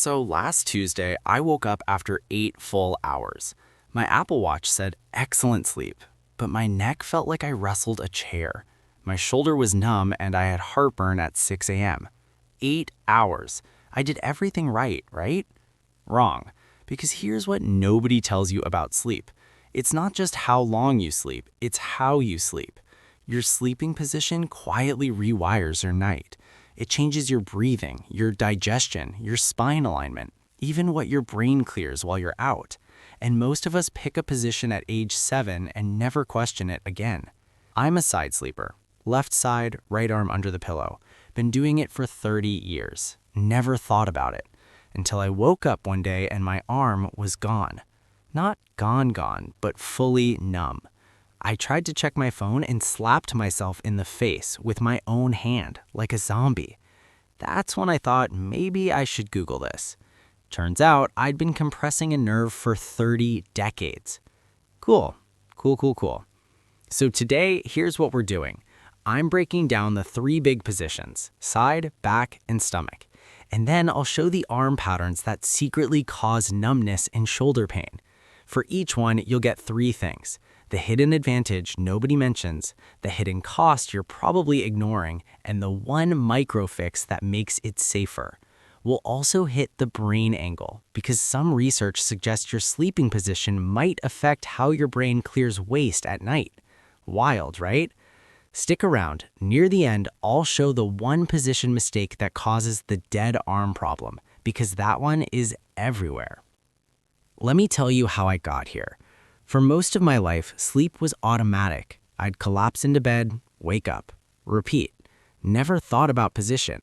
So last Tuesday, I woke up after 8 full hours. My Apple Watch said excellent sleep, but my neck felt like I wrestled a chair. My shoulder was numb and I had heartburn at 6 a.m. 8 hours. I did everything right? Wrong. Because here's what nobody tells you about sleep. It's not just how long you sleep, it's how you sleep. Your sleeping position quietly rewires your night. It changes your breathing, your digestion, your spine alignment, even what your brain clears while you're out. And most of us pick a position at age 7 and never question it again. I'm a side sleeper. Left side, right arm under the pillow. Been doing it for 30 years. Never thought about it. Until I woke up one day and my arm was gone. Not gone, but fully numb. I tried to check my phone and slapped myself in the face with my own hand, like a zombie. That's when I thought maybe I should Google this. Turns out I'd been compressing a nerve for 30 decades. Cool. So today, here's what we're doing. I'm breaking down the 3 big positions, side, back, and stomach. And then I'll show the arm patterns that secretly cause numbness and shoulder pain. For each one, you'll get 3 things. The hidden advantage nobody mentions, the hidden cost you're probably ignoring, and the one micro fix that makes it safer. We'll also hit the brain angle, because some research suggests your sleeping position might affect how your brain clears waste at night. Wild, right? Stick around. Near the end, I'll show the one position mistake that causes the dead arm problem, because that one is everywhere. Let me tell you how I got here. For most of my life, sleep was automatic. I'd collapse into bed, wake up, repeat. Never thought about position.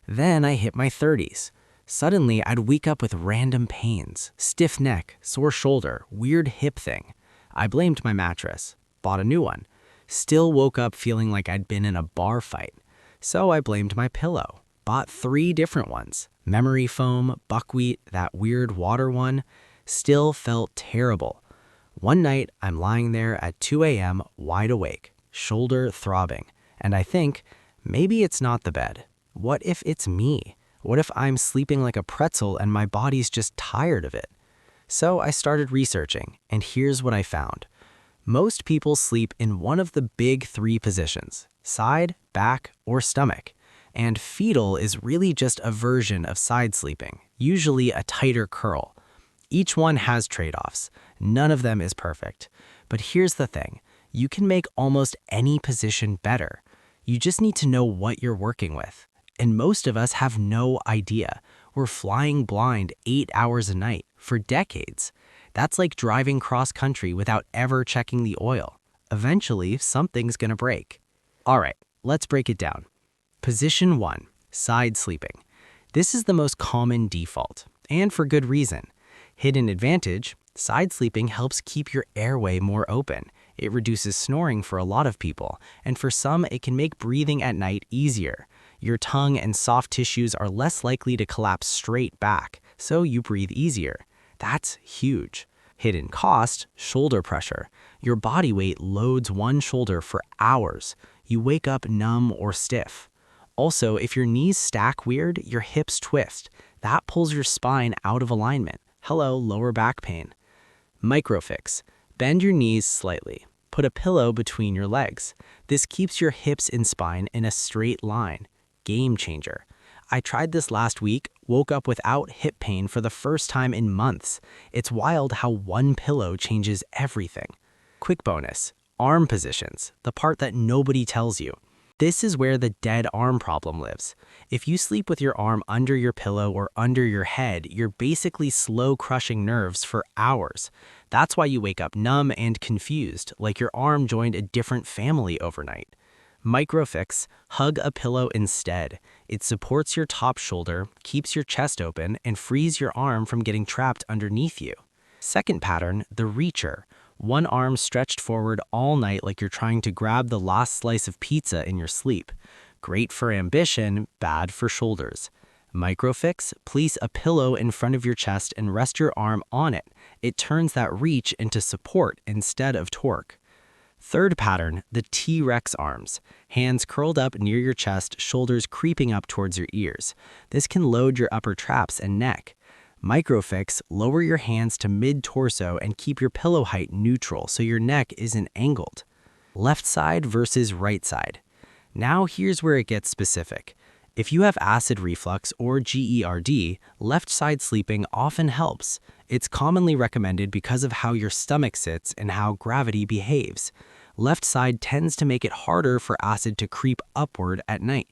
Then I hit my 30s. Suddenly, I'd wake up with random pains, stiff neck, sore shoulder, weird hip thing. I blamed my mattress, bought a new one. Still woke up feeling like I'd been in a bar fight. So I blamed my pillow, bought 3 different ones. Memory foam, buckwheat, that weird water one. Still felt terrible. One night, I'm lying there at 2 a.m. wide awake, shoulder throbbing, and I think, maybe it's not the bed. What if it's me? What if I'm sleeping like a pretzel and my body's just tired of it? So I started researching, and here's what I found. Most people sleep in one of the big 3 positions, side, back, or stomach. And fetal is really just a version of side sleeping, usually a tighter curl. Each one has trade-offs. None of them is perfect. But here's the thing. You can make almost any position better. You just need to know what you're working with. And most of us have no idea. We're flying blind 8 hours a night for decades. That's like driving cross-country without ever checking the oil. Eventually, something's gonna break. All right, let's break it down. Position 1, side sleeping. This is the most common default, and for good reason. Hidden advantage, side sleeping helps keep your airway more open. It reduces snoring for a lot of people, and for some, it can make breathing at night easier. Your tongue and soft tissues are less likely to collapse straight back, so you breathe easier. That's huge. Hidden cost, shoulder pressure. Your body weight loads one shoulder for hours. You wake up numb or stiff. Also, if your knees stack weird, your hips twist. That pulls your spine out of alignment. Hello, lower back pain. Microfix. Bend your knees slightly. Put a pillow between your legs. This keeps your hips and spine in a straight line. Game changer. I tried this last week, woke up without hip pain for the first time in months. It's wild how one pillow changes everything. Quick bonus. Arm positions, the part that nobody tells you. This is where the dead arm problem lives. If you sleep with your arm under your pillow or under your head, you're basically slow crushing nerves for hours. That's why you wake up numb and confused, like your arm joined a different family overnight. Microfix, hug a pillow instead. It supports your top shoulder, keeps your chest open, and frees your arm from getting trapped underneath you. Second pattern, the reacher. One arm stretched forward all night like you're trying to grab the last slice of pizza in your sleep. Great for ambition, bad for shoulders. Microfix, place a pillow in front of your chest and rest your arm on it. It turns that reach into support instead of torque. Third pattern, the T-Rex arms. Hands curled up near your chest, shoulders creeping up towards your ears. This can load your upper traps and neck. Microfix, lower your hands to mid-torso and keep your pillow height neutral so your neck isn't angled. Left side versus right side. Now here's where it gets specific. If you have acid reflux or GERD, left side sleeping often helps. It's commonly recommended because of how your stomach sits and how gravity behaves. Left side tends to make it harder for acid to creep upward at night.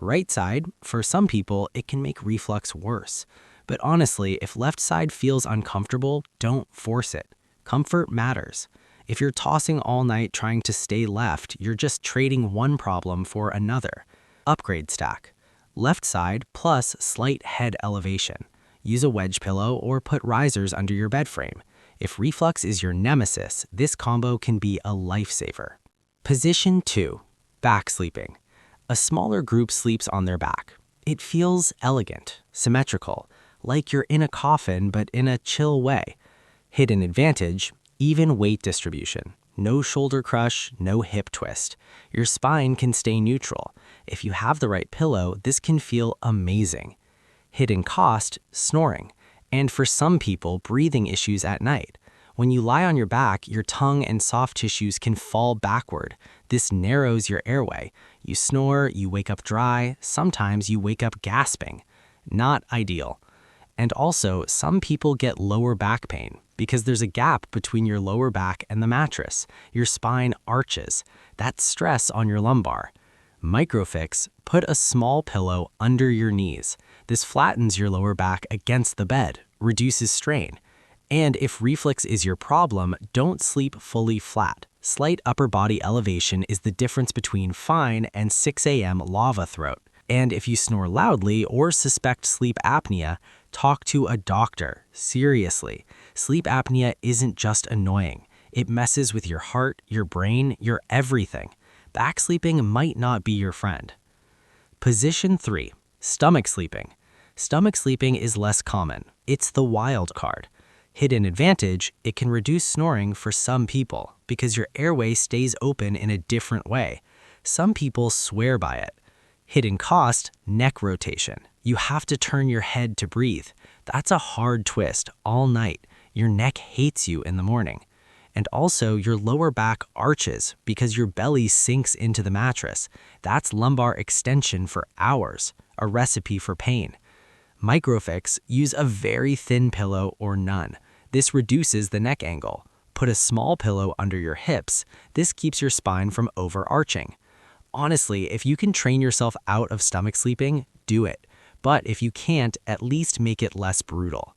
Right side, for some people, it can make reflux worse. But honestly, if left side feels uncomfortable, don't force it. Comfort matters. If you're tossing all night trying to stay left, you're just trading one problem for another. Upgrade stack. Left side plus slight head elevation. Use a wedge pillow or put risers under your bed frame. If reflux is your nemesis, this combo can be a lifesaver. Position 2. Back sleeping. A smaller group sleeps on their back. It feels elegant, symmetrical, like you're in a coffin but in a chill way. Hidden advantage, even weight distribution. No shoulder crush, no hip twist. Your spine can stay neutral. If you have the right pillow, this can feel amazing. Hidden cost, snoring. And for some people, breathing issues at night. When you lie on your back, your tongue and soft tissues can fall backward. This narrows your airway. You snore, you wake up dry, sometimes you wake up gasping. Not ideal. And also, some people get lower back pain because there's a gap between your lower back and the mattress. Your spine arches. That's stress on your lumbar. Microfix, put a small pillow under your knees. This flattens your lower back against the bed, reduces strain. And if reflux is your problem, don't sleep fully flat. Slight upper body elevation is the difference between fine and 6 a.m. lava throat. And if you snore loudly or suspect sleep apnea, talk to a doctor. Seriously, sleep apnea isn't just annoying. It messes with your heart, your brain, your everything. Back sleeping might not be your friend. Position 3. Stomach sleeping. Stomach sleeping is less common. It's the wild card. Hidden advantage, it can reduce snoring for some people because your airway stays open in a different way. Some people swear by it. Hidden cost, neck rotation. You have to turn your head to breathe. That's a hard twist all night. Your neck hates you in the morning. And also, your lower back arches because your belly sinks into the mattress. That's lumbar extension for hours, a recipe for pain. Microfix, use a very thin pillow or none. This reduces the neck angle. Put a small pillow under your hips. This keeps your spine from overarching. Honestly, if you can train yourself out of stomach sleeping, do it. But if you can't, at least make it less brutal.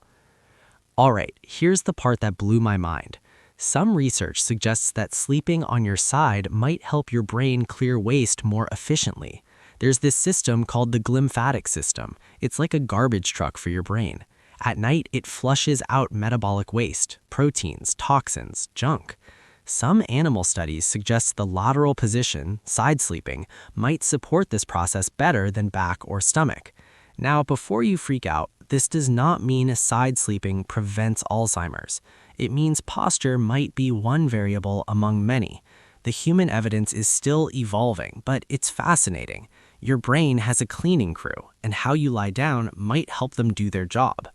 All right, here's the part that blew my mind. Some research suggests that sleeping on your side might help your brain clear waste more efficiently. There's this system called the glymphatic system. It's like a garbage truck for your brain. At night, it flushes out metabolic waste, proteins, toxins, junk. Some animal studies suggest the lateral position, side sleeping, might support this process better than back or stomach. Now, before you freak out, this does not mean side sleeping prevents Alzheimer's. It means posture might be one variable among many. The human evidence is still evolving, but it's fascinating. Your brain has a cleaning crew, and how you lie down might help them do their job.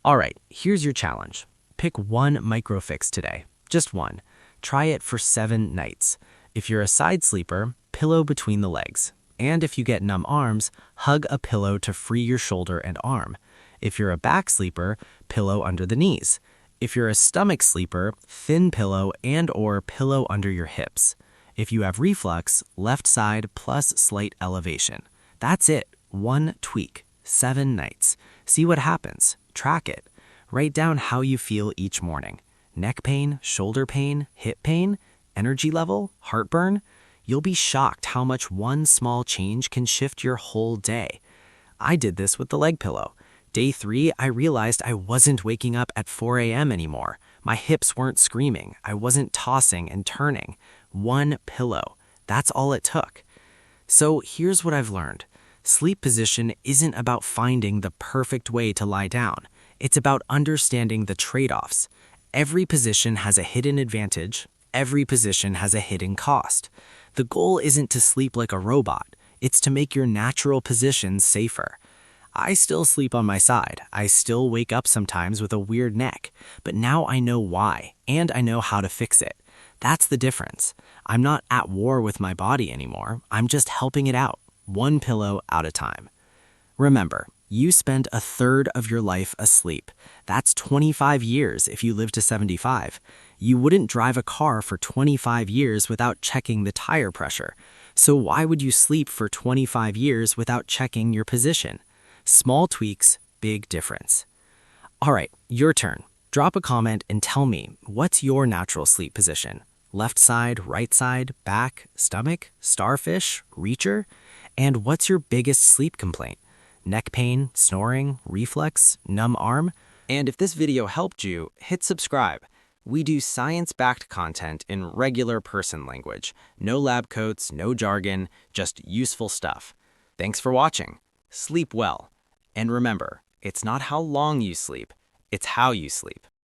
All right, here's your challenge. Pick one microfix today, just one. Try it for 7 nights. If you're a side sleeper, pillow between the legs. And if you get numb arms, hug a pillow to free your shoulder and arm. If you're a back sleeper, pillow under the knees. If you're a stomach sleeper, thin pillow and/or pillow under your hips. If you have reflux, left side plus slight elevation. That's it, one tweak, 7 nights. See what happens, track it. Write down how you feel each morning. Neck pain, shoulder pain, hip pain, energy level, heartburn. You'll be shocked how much one small change can shift your whole day. I did this with the leg pillow. Day 3, I realized I wasn't waking up at 4 a.m. anymore. My hips weren't screaming. I wasn't tossing and turning. One pillow. That's all it took. So here's what I've learned. Sleep position isn't about finding the perfect way to lie down. It's about understanding the trade-offs. Every position has a hidden advantage. Every position has a hidden cost. The goal isn't to sleep like a robot. It's to make your natural positions safer. I still sleep on my side. I still wake up sometimes with a weird neck, but now I know why, and I know how to fix it. That's the difference. I'm not at war with my body anymore. I'm just helping it out, one pillow at a time. Remember, you spend a third of your life asleep. That's 25 years if you live to 75. You wouldn't drive a car for 25 years without checking the tire pressure. So why would you sleep for 25 years without checking your position? Small tweaks, big difference. All right, your turn. Drop a comment and tell me, what's your natural sleep position? Left side, right side, back, stomach, starfish, reacher? And what's your biggest sleep complaint? Neck pain, snoring, reflux, numb arm? And if this video helped you, hit subscribe. We do science-backed content in regular person language. No lab coats, no jargon, just useful stuff. Thanks for watching. Sleep well. And remember, it's not how long you sleep, it's how you sleep.